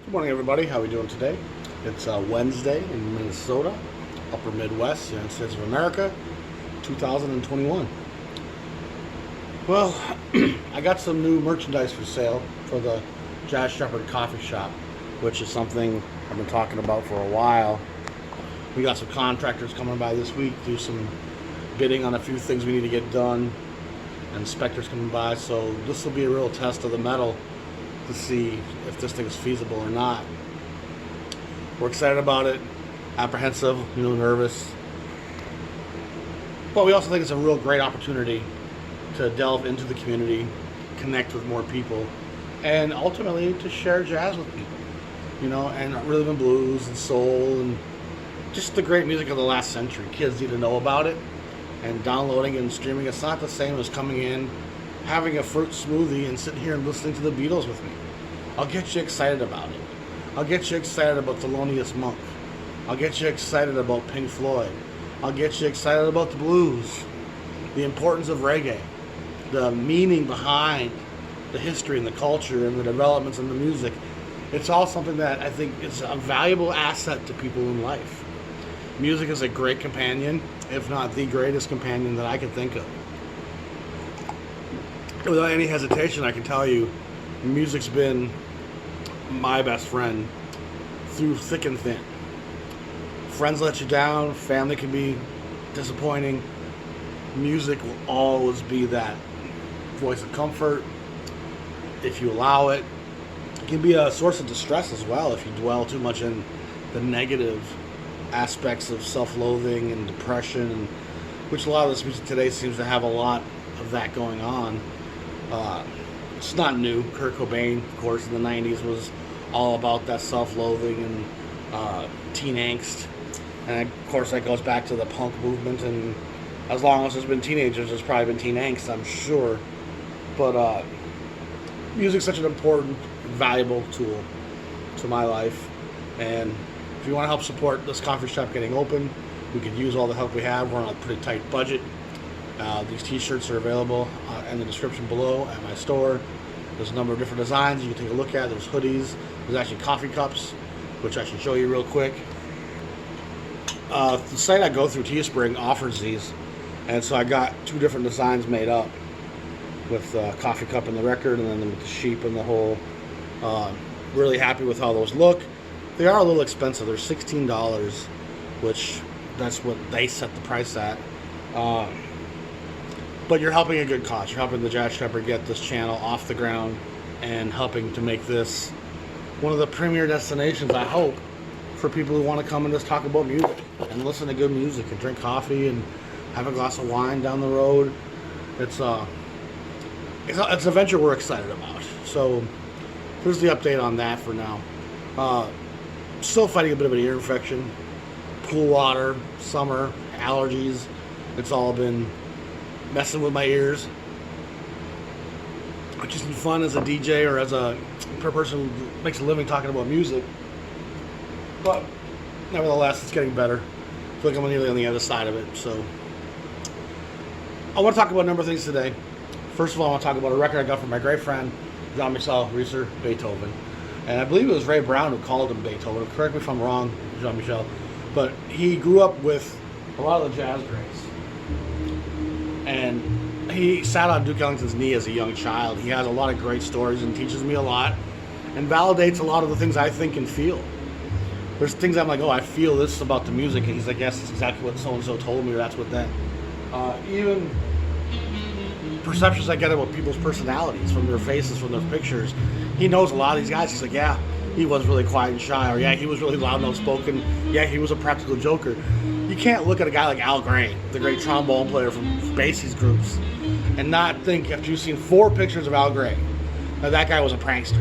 Good morning, everybody. How are we doing today? It's Wednesday in Minnesota, Upper Midwest, United States of America, 2021. Well, I got some new merchandise for sale for the Jazz Shepherd Coffee Shop, which is something I've been talking about for a while. We got some contractors coming by this week, do some bidding on a few things we need to get done, and inspectors coming by, so this will be a real test of the metal to see if this thing is feasible or not. We're excited about it, apprehensive, nervous, but we also think it's a real great opportunity to delve into the community, connect with more people, and ultimately to share jazz with people, and rhythm and blues and soul and just the great music of the last century. Kids need to know about it, and downloading and streaming, it's not the same as coming in, having a fruit smoothie and sitting here and listening to the Beatles with me. I'll get you excited about it. I'll get you excited about Thelonious Monk. I'll get you excited about Pink Floyd. I'll get you excited about the blues, the importance of reggae, the meaning behind the history and the culture and the developments in the music. It's all something that I think is a valuable asset to people in life. Music is a great companion, if not the greatest companion that I can think of. Without any hesitation, I can tell you, music's been my best friend through thick and thin. Friends let you down, family can be disappointing. Music will always be that voice of comfort if you allow it. It can be a source of distress as well if you dwell too much in the negative aspects of self-loathing and depression, which a lot of this music today seems to have a lot of that going on. It's not new. Kurt Cobain, of course, in the 90s was all about that self-loathing and teen angst. And of course that goes back to the punk movement, and as long as there's been teenagers, there's probably been teen angst, I'm sure. But music's such an important, valuable tool to my life, and if you want to help support this coffee shop getting open, we could use all the help we have. We're on a pretty tight budget. These t-shirts are available in the description below at my store. There's a number of different designs you can take a look at. There's hoodies. There's actually coffee cups, which I should show you real quick. The site I go through, Teespring, offers these, and so I got two different designs made up with the coffee cup and the record, and then with the sheep and the whole. Really happy with how those look. They are a little expensive. They're $16, which that's what they set the price at. But you're helping a good cause. You're helping the Jazz Shepherd get this channel off the ground and helping to make this one of the premier destinations, I hope, for people who want to come and just talk about music and listen to good music and drink coffee and have a glass of wine down the road. It's a venture we're excited about. So here's the update on that for now. Still fighting a bit of an ear infection, pool water, summer, allergies. It's all been messing with my ears, which isn't fun as a DJ or as a person who makes a living talking about music. But nevertheless, it's getting better. I feel like I'm nearly on the other side of it. So I want to talk about a number of things today. First of all, I want to talk about a record I got from my great friend, Jean-Michel Reeser, Beethoven. And I believe it was Ray Brown who called him Beethoven. Correct me if I'm wrong, Jean-Michel. But he grew up with a lot of the jazz greats. And he sat on Duke Ellington's knee as a young child. He has a lot of great stories and teaches me a lot and validates a lot of the things I think and feel. There's things I'm like, oh, I feel this about the music. And he's like, yes, that's exactly what so-and-so told me, or that's what then. Even perceptions I get about people's personalities from their faces, from their pictures. He knows a lot of these guys. He's like, yeah, he was really quiet and shy, or yeah, he was really loud and outspoken. Yeah, he was a practical joker. You can't look at a guy like Al Green, the great trombone player from Basie's groups, and not think, after you've seen 4 pictures of Al Green, that guy was a prankster.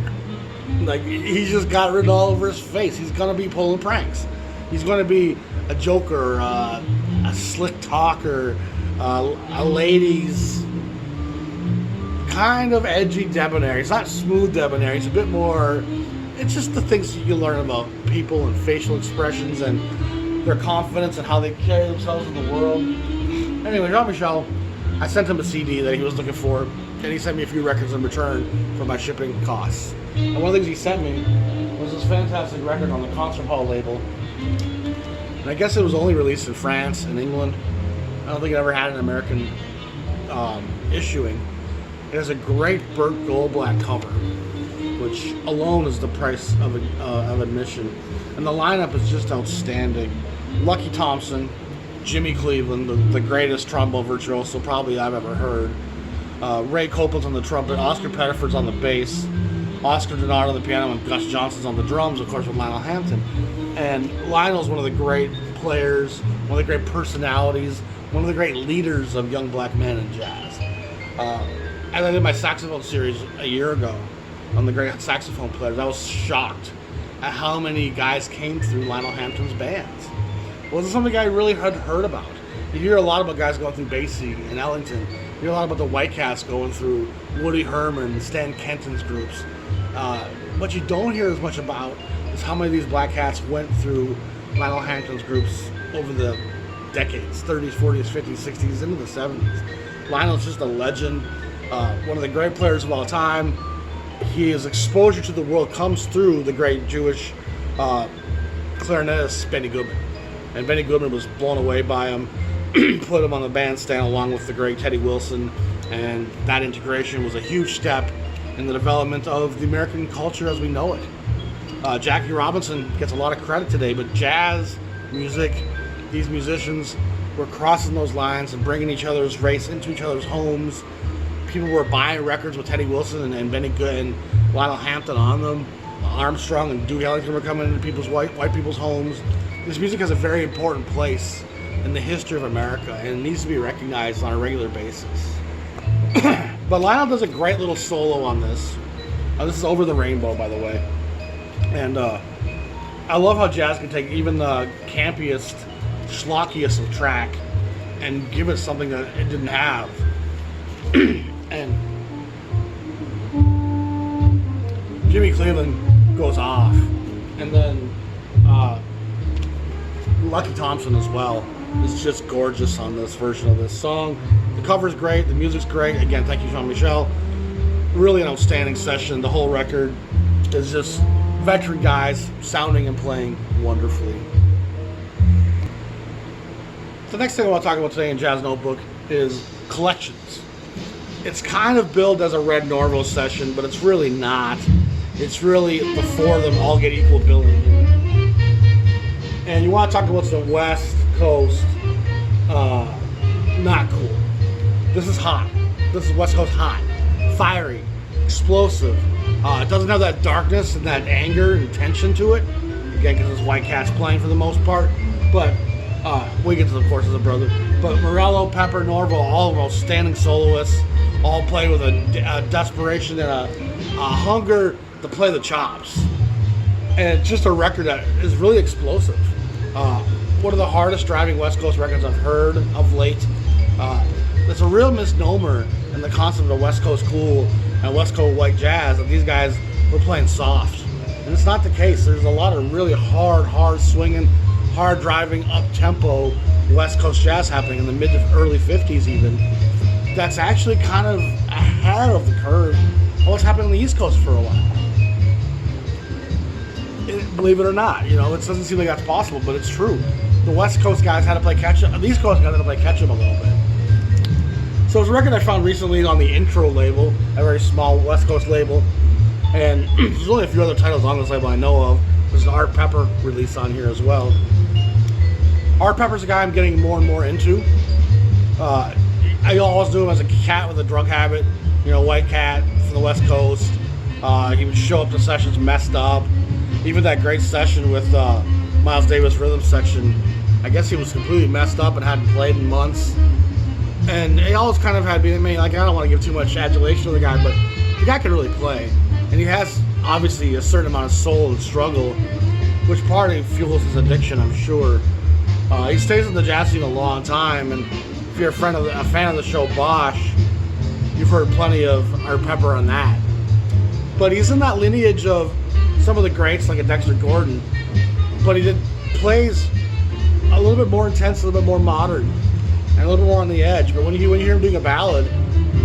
Like, he just got written all over his face. He's going to be pulling pranks. He's going to be a joker, a slick talker, a ladies' kind of edgy debonair. It's not smooth debonair. It's a bit more, it's just the things you learn about people and facial expressions and their confidence and how they carry themselves in the world. Anyway, Jean-Michel, I sent him a CD that he was looking for. and he sent me a few records in return for my shipping costs. And one of the things he sent me was this fantastic record on the Concert Hall label. And I guess it was only released in France and England. I don't think it ever had an American issuing. It has a great burnt gold black cover, which alone is the price of admission. And the lineup is just outstanding. Lucky Thompson, Jimmy Cleveland, the greatest trombone virtuoso probably I've ever heard. Ray Copeland's on the trumpet, Oscar Pettiford's on the bass, Oscar Denard on the piano, and Gus Johnson's on the drums, of course, with Lionel Hampton. And Lionel's one of the great players, one of the great personalities, one of the great leaders of young black men in jazz. As I did my saxophone series a year ago on the great saxophone players, I was shocked at how many guys came through Lionel Hampton's bands. It wasn't something I really had heard about. You hear a lot about guys going through Basie and Ellington. You hear a lot about the White Cats going through Woody Herman, Stan Kenton's groups. What you don't hear as much about is how many of these black cats went through Lionel Hampton's groups over the decades, 30s, 40s, 50s, 60s, into the 70s. Lionel's just a legend, one of the great players of all time. His exposure to the world comes through the great Jewish clarinetist Benny Goodman. And Benny Goodman was blown away by him, put him on the bandstand along with the great Teddy Wilson, and that integration was a huge step in the development of the American culture as we know it. Jackie Robinson gets a lot of credit today, but jazz music, these musicians were crossing those lines and bringing each other's race into each other's homes. People were buying records with Teddy Wilson and Benny Good and Lionel Hampton on them. Armstrong and Duke Ellington were coming into people's white people's homes. This music has a very important place in the history of America and it needs to be recognized on a regular basis. But Lionel does a great little solo on this. This is Over the Rainbow, by the way. And I love how jazz can take even the campiest, schlockiest of track and give it something that it didn't have. And Jimmy Cleveland goes off. And then Lucky Thompson as well is just gorgeous on this version of this song. The cover's great, the music's great. Again, thank you, Jean-Michel. Really an outstanding session. The whole record is just veteran guys sounding and playing wonderfully. The next thing I want to talk about today in Jazz Notebook is collections. It's kind of billed as a Red Norvo session, but it's really not. It's really the four of them all get equal billing. And you want to talk about the West Coast, not cool. This is hot. This is West Coast hot. Fiery. Explosive. It doesn't have that darkness and that anger and tension to it. Again, because it's White Cats playing for the most part. But Wiggins, of course, is a brother. But Morello, Pepper, Norvo, all of them standing soloists, all play with a desperation and a hunger to play the chops. And it's just a record that is really explosive. One of the hardest driving West Coast records I've heard of late. It's a real misnomer in the concept of West Coast cool and West Coast white jazz that these guys were playing soft. And it's not the case. There's a lot of really hard swinging, hard driving, up-tempo West Coast jazz happening in the mid to early 50s even. That's actually kind of ahead of the curve of what's happening on the East Coast for a while. Believe it or not, it doesn't seem like that's possible, but it's true. The West Coast guys had to play catch-up. The East Coast guys had to play catch-up a little bit. So it's a record I found recently on the Intro label, a very small West Coast label. And there's only a few other titles on this label I know of. There's an Art Pepper release on here as well. Art Pepper's a guy I'm getting more and more into. I always knew him as a cat with a drug habit, white cat from the West Coast. He would show up to sessions messed up. Even that great session with Miles Davis Rhythm Section, I guess he was completely messed up and hadn't played in months. And he always kind of had been, I don't want to give too much adulation to the guy, but the guy can really play. And he has, obviously, a certain amount of soul and struggle, which partly fuels his addiction, I'm sure. He stays in the jazz scene a long time, and if you're a fan of the show Bosch, you've heard plenty of Art Pepper on that. But he's in that lineage of some of the greats like a Dexter Gordon, but he plays a little bit more intense, a little bit more modern, and a little bit more on the edge. But when you hear him doing a ballad,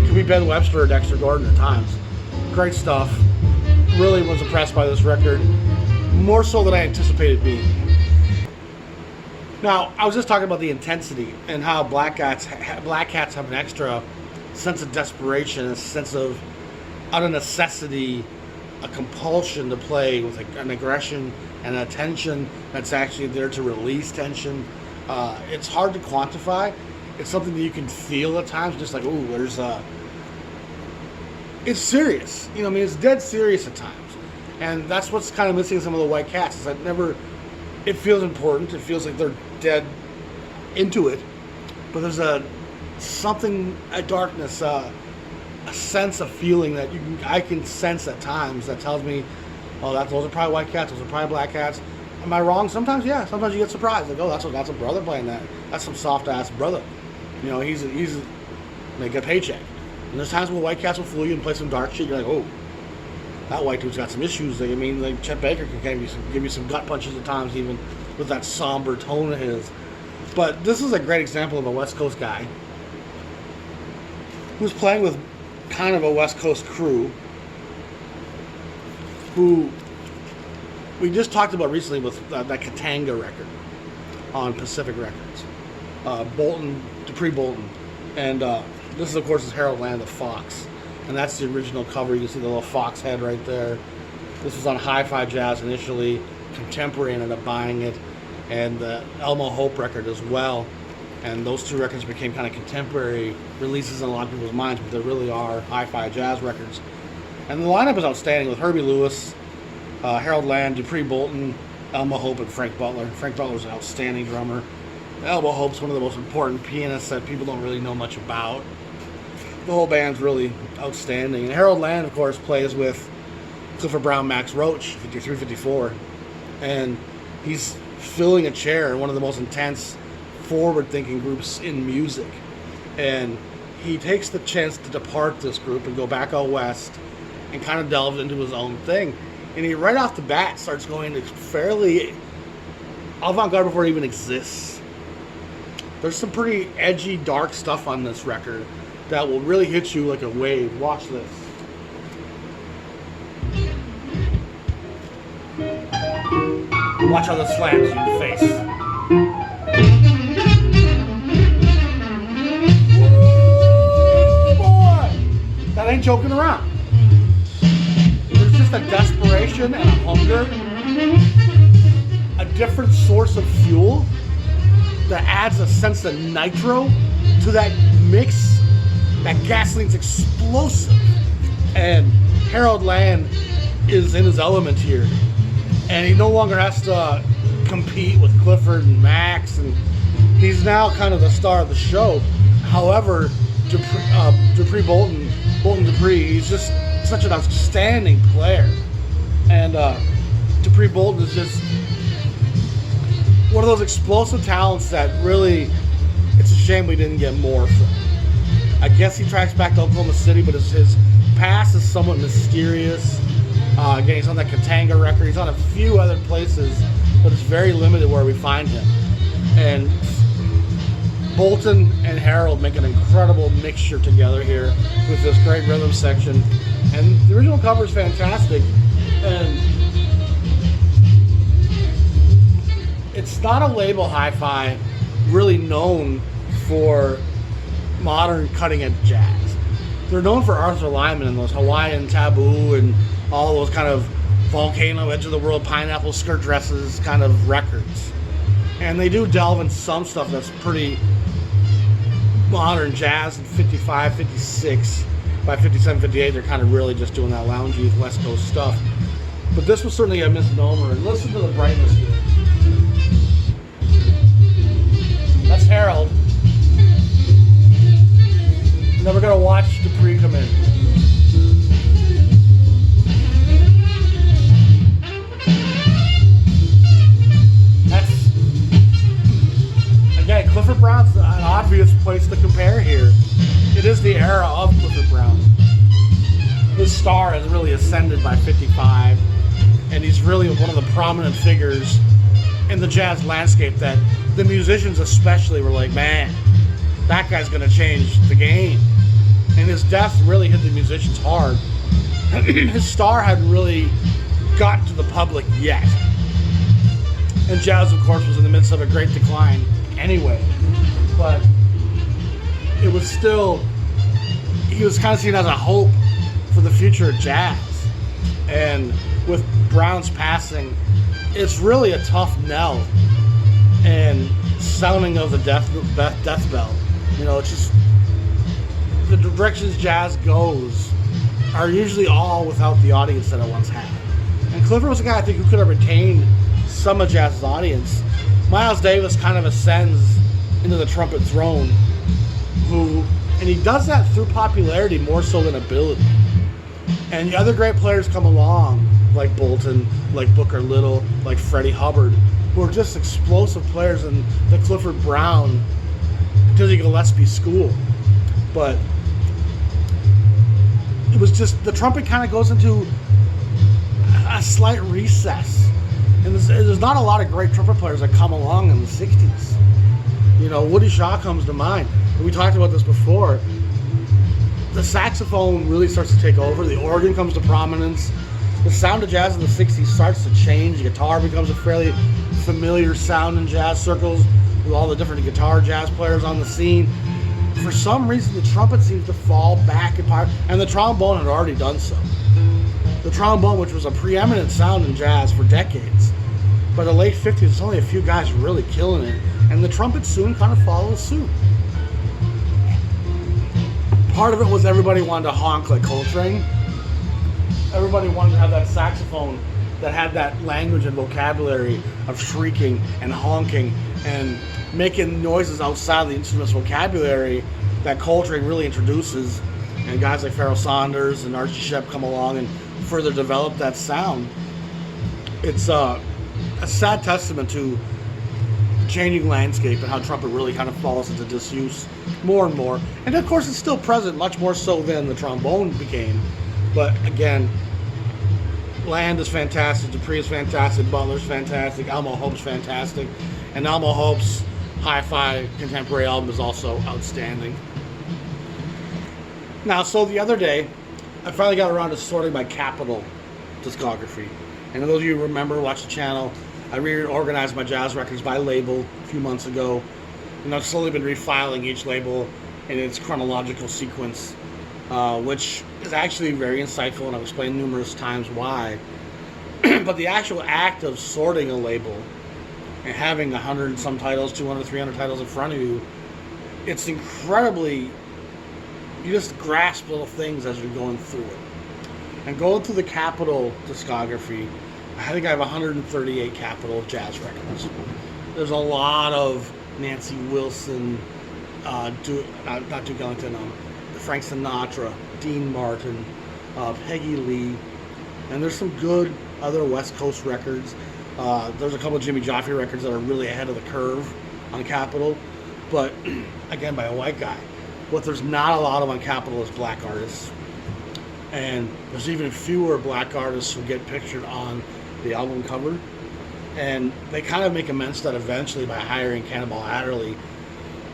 Could be Ben Webster or Dexter Gordon at times. Great stuff. Really was impressed by this record. More so than I anticipated being. Now, I was just talking about the intensity and how Black Cats have an extra sense of desperation, a sense of, out of necessity, a compulsion to play with an aggression and a tension that's actually there to release tension. It's hard to quantify. It's something that you can feel at times, just like, ooh, there's it's serious. You know, I mean, it's dead serious at times. And that's what's kind of missing some of the White Cats. Is that it feels important. It feels like they're dead into it. But there's a darkness, a sense of feeling that I can sense at times that tells me, oh, those are probably White Cats, those are probably Black Cats. Am I wrong? Sometimes, yeah. Sometimes you get surprised. Like, oh, that's a brother playing that. That's some soft-ass brother. You know, he's they get a paycheck. And there's times when White Cats will fool you and play some dark shit. You're like, oh, that white dude's got some issues. I mean, like Chet Baker can give you some gut punches at times, even with that somber tone of his. But this is a great example of a West Coast guy who's playing with kind of a West Coast crew who we just talked about recently with that Katanga record on Pacific Records. Dupree Bolton. And this is, of course, Harold Land of Fox. And that's the original cover. You can see the little fox head right there. This was on Hi-Fi Jazz initially. Contemporary ended up buying it. And the Elmo Hope record as well. And those two records became kind of contemporary releases in a lot of people's minds, but they really are Hi-Fi Jazz records. And the lineup is outstanding with Herbie Lewis, Harold Land, Dupree Bolton, Elmo Hope, and Frank Butler. Frank Butler's an outstanding drummer. Elmo Hope's one of the most important pianists that people don't really know much about. The whole band's really outstanding. And Harold Land, of course, plays with Clifford Brown, Max Roach, 53, 54. And he's filling a chair in one of the most intense, forward-thinking groups in music. And he takes the chance to depart this group and go back out west and kind of delve into his own thing. And he, right off the bat, starts going to fairly avant-garde before it even exists. There's some pretty edgy, dark stuff on this record that will really hit you like a wave. Watch this. Watch how this slams you in the face. Woo, boy! That ain't joking around. There's just a desperation and a hunger, a different source of fuel that adds a sense of nitro to that mix. That gasoline's explosive. And Harold Land is in his element here. And he no longer has to compete with Clifford and Max. And he's now kind of the star of the show. However, Bolton Dupree, he's just such an outstanding player. And Dupree Bolton is just one of those explosive talents that really, it's a shame we didn't get more from. I guess he tracks back to Oklahoma City, but his past is somewhat mysterious. Again, he's on that Katanga record. He's on a few other places, but it's very limited where we find him. And Bolton and Harold make an incredible mixture together here with this great rhythm section. And the original cover is fantastic. And it's not a label, Hi-Fi, really known for modern cutting-edge jazz. They're known for Arthur Lyman and those Hawaiian Taboo and all those kind of Volcano, Edge of the World, Pineapple Skirt Dresses kind of records. And they do delve in some stuff that's pretty modern jazz in 55, 56. By 57, 58, they're kind of really just doing that loungy West Coast stuff. But this was certainly a misnomer. And listen to the brightness here. That's Harold. Now we're going to watch Dupree come in. That's, again, Clifford Brown's an obvious place to compare here. It is the era of Clifford Brown. His star has really ascended by 55, and he's really one of the prominent figures in the jazz landscape that the musicians especially were like, man, that guy's going to change the game. and his death really hit the musicians hard. His star hadn't really gotten to the public yet. And jazz, of course, was in the midst of a great decline anyway. But it was still, he was kind of seen as a hope for the future of jazz. And with Brown's passing, it's really a tough knell and sounding of the death bell. You know, it's just the directions jazz goes are usually all without the audience that it once had. And Clifford was a guy I think who could have retained some of jazz's audience. Miles Davis kind of ascends into the trumpet throne, and he does that through popularity more so than ability. And the other great players come along, like Bolton, like Booker Little, like Freddie Hubbard, who are just explosive players in the Clifford Brown, Dizzy Gillespie school. But it was just, the trumpet kind of goes into a slight recess. And there's not a lot of great trumpet players that come along in the 60s. You know, Woody Shaw comes to mind. We talked about this before. The saxophone really starts to take over. The organ comes to prominence. The sound of jazz in the 60s starts to change. The guitar becomes a fairly familiar sound in jazz circles with all the different guitar jazz players on the scene. For some reason, the trumpet seems to fall back in power, and the trombone had already done so. The trombone, which was a preeminent sound in jazz for decades. By the late 50s, there's only a few guys really killing it, and the trumpet soon kind of follows suit. Part of it was everybody wanted to honk like Coltrane. Everybody wanted to have that saxophone that had that language and vocabulary of shrieking and honking and making noises outside of the instrument's vocabulary that Coltrane really introduces. And guys like Pharoah Saunders and Archie Shepp come along and further develop that sound. It's a sad testament to the changing landscape and how trumpet really kind of falls into disuse more and more. And of course, it's still present, much more so than the trombone became. But again, Land is fantastic, Dupree is fantastic, Butler's fantastic, Elmo Hope's fantastic, and Elmo Hope's hi-fi contemporary album is also outstanding. Now, so the other day, I finally got around to sorting my Capitol discography. And those of you who remember, watch the channel, I reorganized my jazz records by label a few months ago. And I've slowly been refiling each label in its chronological sequence, which is actually very insightful, and I've explained numerous times why. But the actual act of sorting a label and having 100 and some titles, 200, 300 titles in front of you, it's incredibly, you just grasp little things as you're going through it. And going through the Capitol discography, I think I have 138 Capitol jazz records. There's a lot of Nancy Wilson, not Duke Ellington, Frank Sinatra, Dean Martin, Peggy Lee, and there's some good other West Coast records. There's a couple of Jimmy Joffe records that are really ahead of the curve on Capitol, but again, by a white guy. What there's not a lot of on Capitol is black artists, and there's even fewer black artists who get pictured on the album cover, and they kind of make amends to that eventually by hiring Cannonball Adderley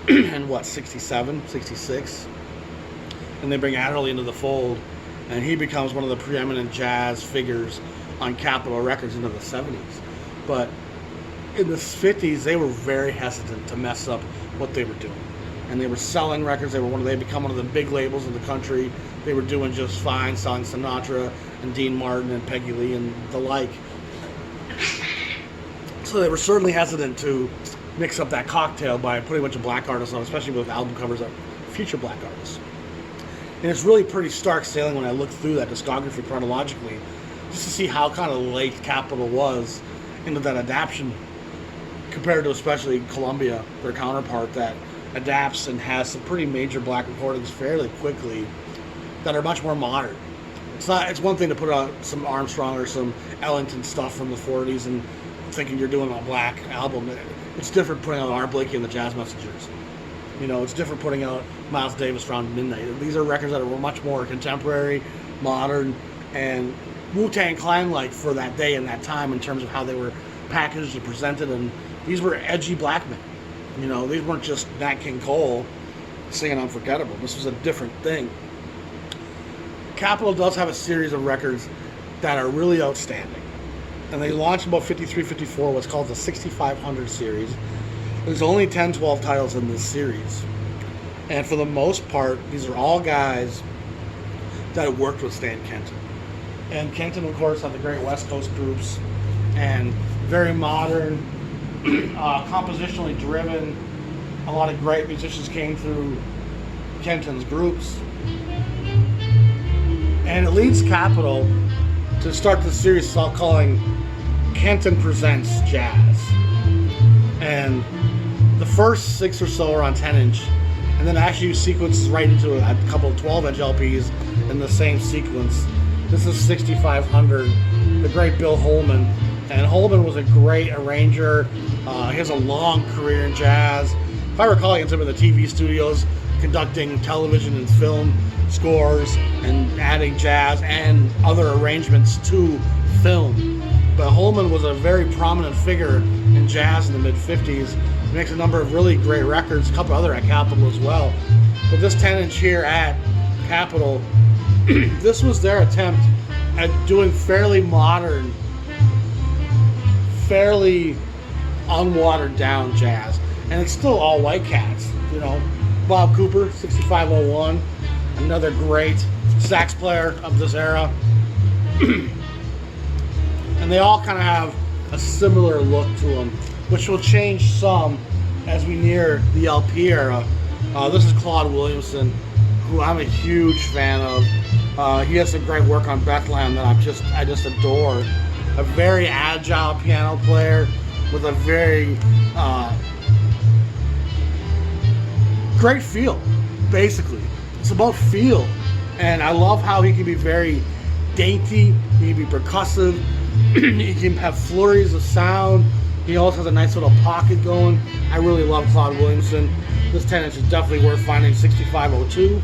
in 67, 66, and they bring Adderley into the fold, and he becomes one of the preeminent jazz figures on Capitol Records into the 70s. But in the 50s, they were very hesitant to mess up what they were doing. And they were selling records. They become one of the big labels in the country. They were doing just fine, selling Sinatra and Dean Martin and Peggy Lee and the like. So they were certainly hesitant to mix up that cocktail by putting a bunch of black artists on, especially with album covers that feature black artists. And it's really pretty stark sailing when I look through that discography chronologically, just to see how kind of late Capitol was into that adaptation, compared to especially Columbia, their counterpart, that adapts and has some pretty major black recordings fairly quickly that are much more modern. It's one thing to put out some Armstrong or some Ellington stuff from the 40s and thinking you're doing a black album. It's different putting out Art Blakey and the Jazz Messengers. You know, it's different putting out Miles Davis around midnight. These are records that are much more contemporary, modern, and Wu-Tang Clan-like for that day and that time in terms of how they were packaged and presented. And these were edgy black men. You know, these weren't just Nat King Cole singing Unforgettable. This was a different thing. Capitol does have a series of records that are really outstanding. And they launched about 53, 54, what's called the 6500 series. There's only 10, 12 titles in this series. And for the most part, these are all guys that have worked with Stan Kenton. And Kenton, of course, had the great West Coast groups and very modern, compositionally driven. A lot of great musicians came through Kenton's groups. And it leads Capitol to start the series calling Kenton Presents Jazz. And the first 6 or so are on 10-inch, and then actually sequences right into a couple of 12-inch LPs in the same sequence. This is 6500, the great Bill Holman. And Holman was a great arranger. He has a long career in jazz. If I recall, he ends up in the TV studios conducting television and film scores and adding jazz and other arrangements to film. But Holman was a very prominent figure in jazz in the mid-50s. He makes a number of really great records, a couple other at Capitol as well. But this 10-inch here at Capitol, this was their attempt at doing fairly modern, fairly unwatered down jazz. And it's still all white cats, you know. Bob Cooper, 6501, another great sax player of this era. And they all kind of have a similar look to them, which will change some as we near the LP era. This is Claude Williamson, who I'm a huge fan of. He has some great work on Bethlehem that I just adore. A very agile piano player with a very great feel, basically. It's about feel. And I love how he can be very dainty, he can be percussive, he can have flurries of sound. He also has a nice little pocket going. I really love Claude Williamson. This 10-inch is definitely worth finding. 6502.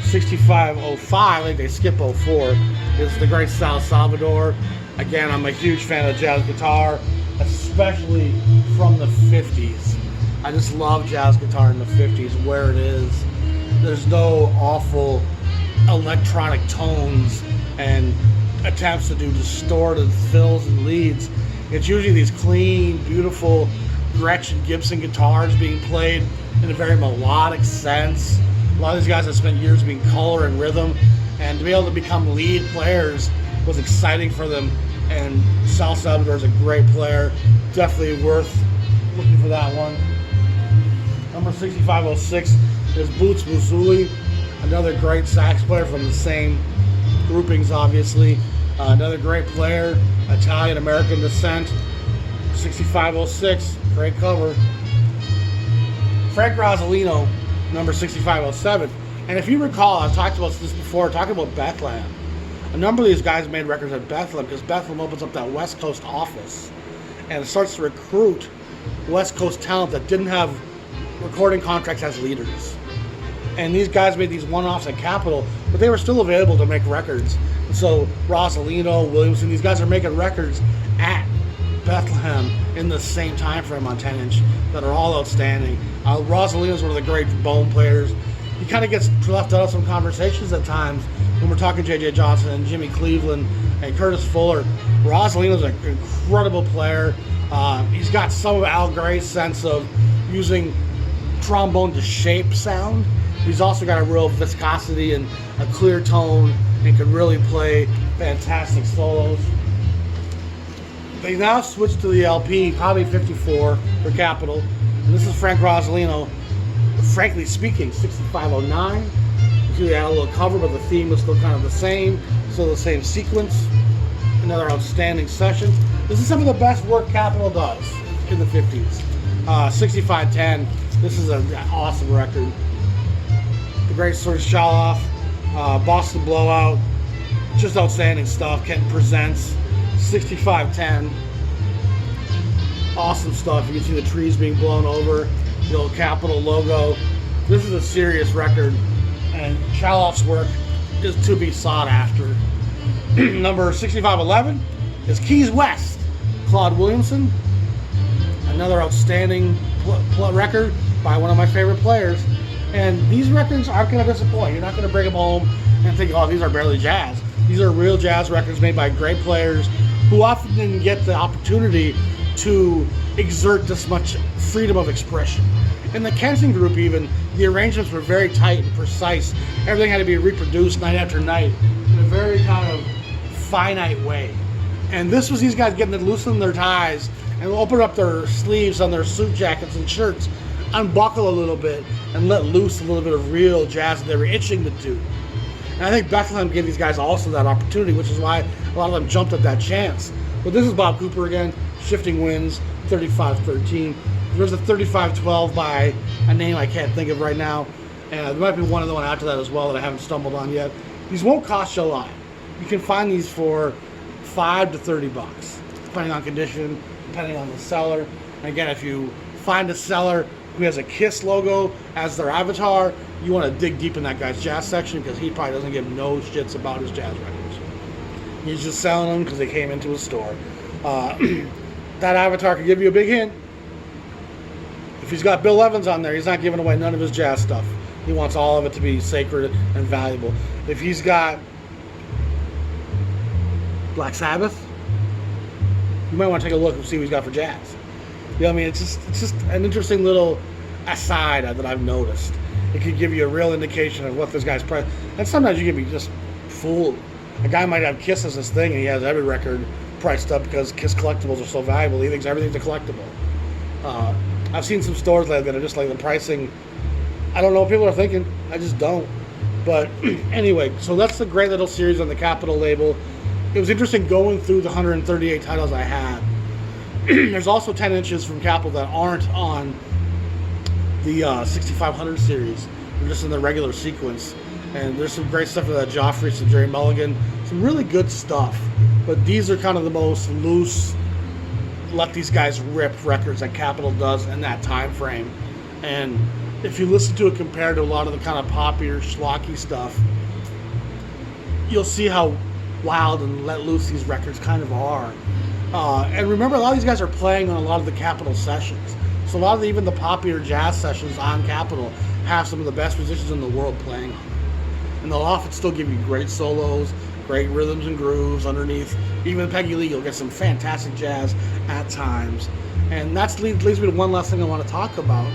6505, I think they skip 04, is the great Sal Salvador. Again, I'm a huge fan of jazz guitar, especially from the 50s. I just love jazz guitar in the 50s, where it is. There's no awful electronic tones and attempts to do distorted fills and leads. It's usually these clean, beautiful Gretsch and Gibson guitars being played in a very melodic sense. A lot of these guys have spent years being color and rhythm, and to be able to become lead players was exciting for them. And Sal Salvador is a great player, definitely worth looking for that one. Number 6506 is Boots Musuli, another great sax player from the same groupings, obviously. Another great player, Italian-American descent. 6506, great cover. Frank Rosolino, number 6507. And if you recall, I've talked about this before, talking about Bethlehem. A number of these guys made records at Bethlehem because Bethlehem opens up that West Coast office and it starts to recruit West Coast talent that didn't have recording contracts as leaders. And these guys made these one-offs at Capitol, but they were still available to make records. And so Rosolino, Williamson, these guys are making records at Bethlehem in the same time frame on 10-inch that are all outstanding. Rosolino's one of the great bone players. He kind of gets left out of some conversations at times when we're talking J.J. Johnson and Jimmy Cleveland and Curtis Fuller. Rosolino's an incredible player. He's got some of Al Gray's sense of using trombone to shape sound. He's also got a real viscosity and a clear tone and can really play fantastic solos. They now switched to the LP, probably 54 for Capitol. And this is Frank Rosolino, frankly speaking, 6509. You see they had a little cover, but the theme was still kind of the same. Still the same sequence. Another outstanding session. This is some of the best work Capitol does in the 50s. 6510. This is an awesome record. The great Serge Shaloff, Boston Blowout, just outstanding stuff. Kenton Presents, 6510. Awesome stuff. You can see the trees being blown over, the old Capitol logo. This is a serious record, and Shaloff's work is to be sought after. Number 6511 is Keys West, Claude Williamson. Another outstanding record by one of my favorite players, And these records aren't going to disappoint. You're not going to bring them home and think, oh, these are barely jazz. These are real jazz records made by great players who often didn't get the opportunity to exert this much freedom of expression. In the Kenton group even, the arrangements were very tight and precise. Everything had to be reproduced night after night in a very kind of finite way. And this was these guys getting to loosen their ties and open up their sleeves on their suit jackets and shirts, unbuckle a little bit, and let loose a little bit of real jazz that they were itching to do. And I think Bethlehem gave these guys also that opportunity, which is why a lot of them jumped at that chance. But this is Bob Cooper again, Shifting Winds, 3513. There's a 3512 by a name I can't think of right now. And there might be one other one after that as well that I haven't stumbled on yet. These won't cost you a lot. You can find these for $5 to $30, depending on condition, depending on the seller. And again, if you find a seller who has a KISS logo as their avatar, you want to dig deep in that guy's jazz section because he probably doesn't give no shits about his jazz records. He's just selling them because they came into his store. That avatar could give you a big hint. If he's got Bill Evans on there, he's not giving away none of his jazz stuff. He wants all of it to be sacred and valuable. If he's got Black Sabbath, you might want to take a look and see what he's got for jazz. You know what I mean? It's just an interesting little aside that I've noticed. It could give you a real indication of what this guy's price. And sometimes you can be just fooled. A guy might have KISS as his thing, and he has every record priced up because KISS collectibles are so valuable. He thinks everything's a collectible. I've seen some stores like that are just like the pricing. I don't know what people are thinking. I just don't. But anyway, so that's the great little series on the Capitol label. It was interesting going through the 138 titles I had. There's also 10 inches from Capitol that aren't on the 6500 series. They're just in the regular sequence. And there's some great stuff for that Joffrey, some Jerry Mulligan, some really good stuff. But these are kind of the most loose, let these guys rip records that Capitol does in that time frame. And if you listen to it compared to a lot of the kind of poppier, schlocky stuff, you'll see how wild and let loose these records kind of are. And remember, a lot of these guys are playing on a lot of the Capitol sessions. So a lot of even the poppier jazz sessions on Capitol have some of the best musicians in the world playing on them. And they'll often still give you great solos, great rhythms and grooves underneath. Even Peggy Lee, you'll get some fantastic jazz at times. And that leads me to one last thing I want to talk about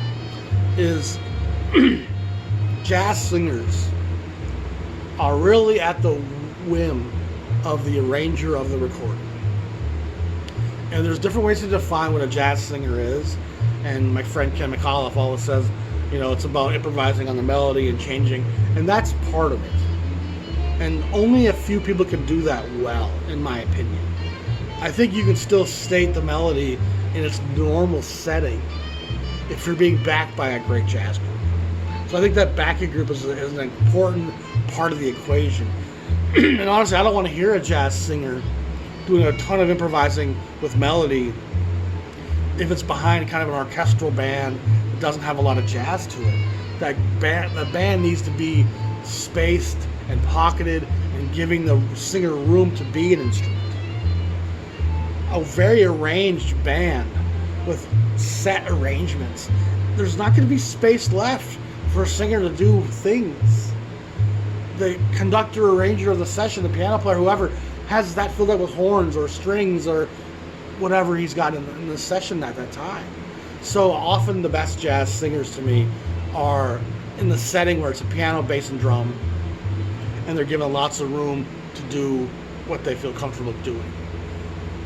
is jazz singers are really at the whim of the arranger of the recording. And there's different ways to define what a jazz singer is. And my friend Ken McAuliffe always says, you know, it's about improvising on the melody and changing. And that's part of it. And only a few people can do that well, in my opinion. I think you can still state the melody in its normal setting if you're being backed by a great jazz group. So I think that backing group is an important part of the equation. And honestly, I don't want to hear a jazz singer doing a ton of improvising with melody if it's behind kind of an orchestral band that doesn't have a lot of jazz to it. The band needs to be spaced and pocketed and giving the singer room to be an instrument. A very arranged band with set arrangements, there's not going to be space left for a singer to do things. The conductor, arranger of the session, the piano player, whoever, has that filled up with horns or strings or whatever he's got in the session at that time. So often the best jazz singers to me are in the setting where it's a piano, bass, and drum, and they're given lots of room to do what they feel comfortable doing.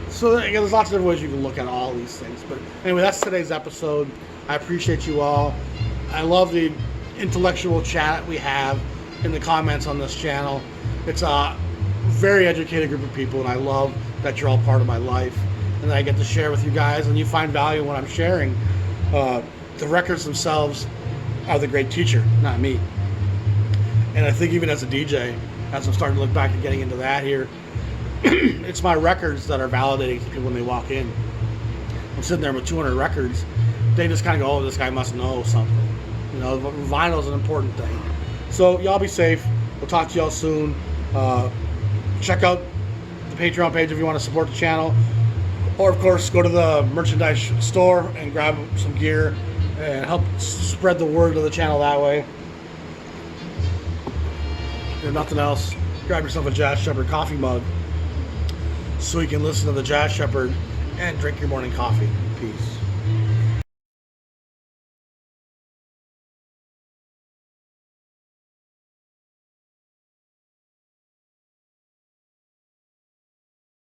So again, there's lots of different ways you can look at all these things. But anyway, that's today's episode. I appreciate you all. I love the intellectual chat we have in the comments on this channel. It's a very educated group of people, and I love that you're all part of my life and that I get to share with you guys, and you find value in what I'm sharing. The records themselves are the great teacher, not me. And I think even as a DJ, as I'm starting to look back and getting into that here, it's my records that are validating to people when they walk in. I'm sitting there with 200 records. They just kind of go, oh, this guy must know something. You know, vinyl is an important thing. So y'all be safe. We'll talk to y'all soon. Check out the Patreon page if you want to support the channel. Or, of course, go to the merchandise store and grab some gear and help spread the word of the channel that way. If nothing else, grab yourself a Jazz Shepherd coffee mug so you can listen to the Jazz Shepherd and drink your morning coffee. Peace.